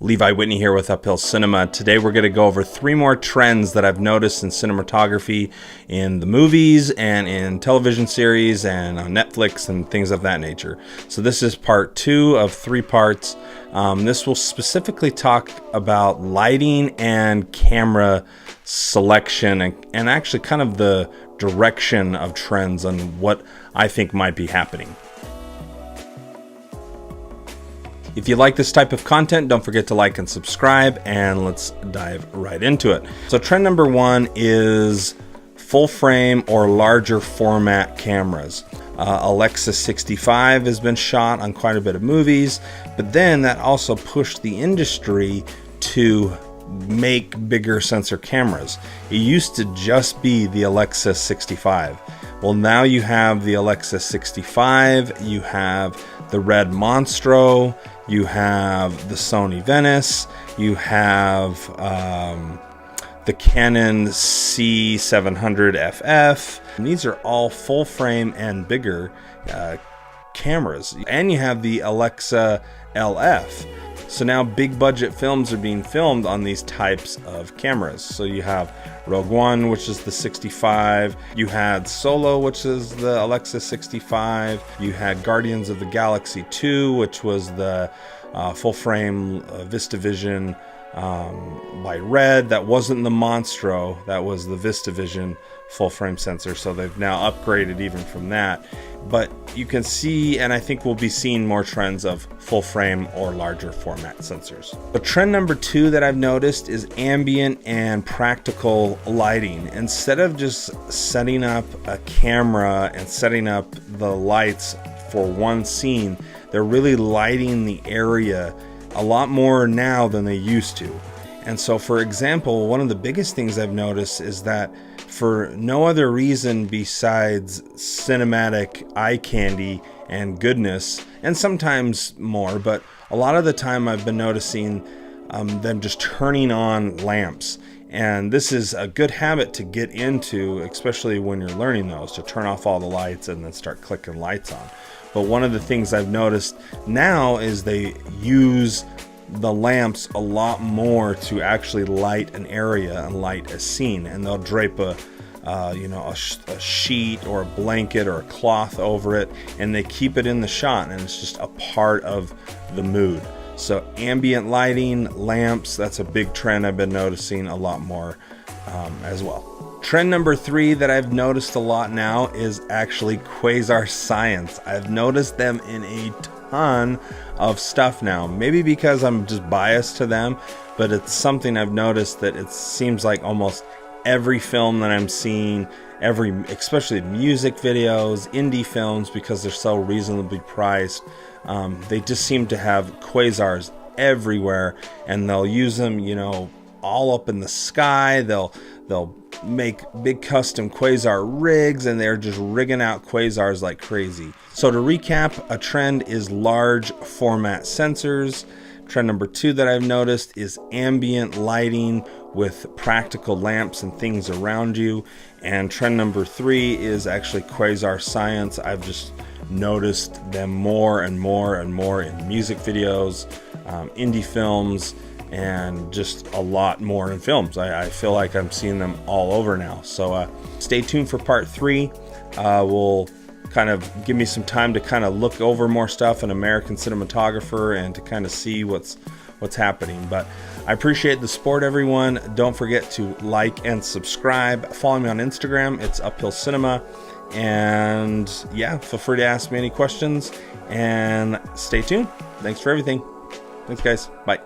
Levi Whitney here with Uphill Cinema. Today we're going to go over 3 more trends that I've noticed in cinematography in the movies and in television series and on Netflix and things of that nature. So this is part 2 of 3 parts. This will specifically talk about lighting and camera selection and actually kind of the direction of trends on what I think might be happening. If you like this type of content, don't forget to like and subscribe, and let's dive right into it. So trend number 1 is full frame or larger format cameras. Alexa 65 has been shot on quite a bit of movies, but then that also pushed the industry to make bigger sensor cameras. It used to just be the Alexa 65. Well, now you have the Alexa 65, you have the Red Monstro, you have the Sony Venice, you have the Canon C700FF. And these are all full frame and bigger cameras. And you have the Alexa LF. So now big budget films are being filmed on these types of cameras. So you have Rogue One, which is the 65. You had Solo, which is the Alexa 65. You had Guardians of the Galaxy 2, which was the full frame VistaVision by Red. That wasn't the Monstro, that was the VistaVision full frame sensor. So they've now upgraded even from that. But you can see, and I think we'll be seeing more trends of full frame or larger format sensors. But trend number 2 that I've noticed is ambient and practical lighting. Instead of just setting up a camera and setting up the lights for one scene, they're really lighting the area a lot more now than they used to. And so, for example, one of the biggest things I've noticed is that for no other reason besides cinematic eye candy and goodness, and sometimes more, but a lot of the time I've been noticing them just turning on lamps. And this is a good habit to get into, especially when you're learning those, to turn off all the lights and then start clicking lights on. But one of the things I've noticed now is they use the lamps a lot more to actually light an area and light a scene, and they'll drape a sheet or a blanket or a cloth over it, and they keep it in the shot, and it's just a part of the mood. So ambient lighting, lamps, that's a big trend I've been noticing a lot more as well. Trend number 3 that I've noticed a lot now is actually Quasar science. I've noticed them in a ton of stuff now, maybe because I'm just biased to them, but it's something I've noticed that it seems like almost every film that I'm seeing, especially music videos, indie films, because they're so reasonably priced, they just seem to have quasars everywhere, and they'll use them, all up in the sky. They'll make big custom quasar rigs, and they're just rigging out quasars like crazy. So to recap, a trend is large format sensors. Trend number 2 that I've noticed is ambient lighting with practical lamps and things around you. And trend number 3 is actually Quasar science. I've just noticed them more and more and more in music videos, indie films, and just a lot more in films. I feel like I'm seeing them all over now. So stay tuned for part 3. We'll kind of give me some time to kind of look over more stuff in American Cinematographer and to kind of see what's happening. But I appreciate the support, everyone. Don't forget to like and subscribe. Follow me on Instagram. It's Uphill Cinema. And yeah, feel free to ask me any questions, and stay tuned. Thanks for everything. Thanks, guys. Bye.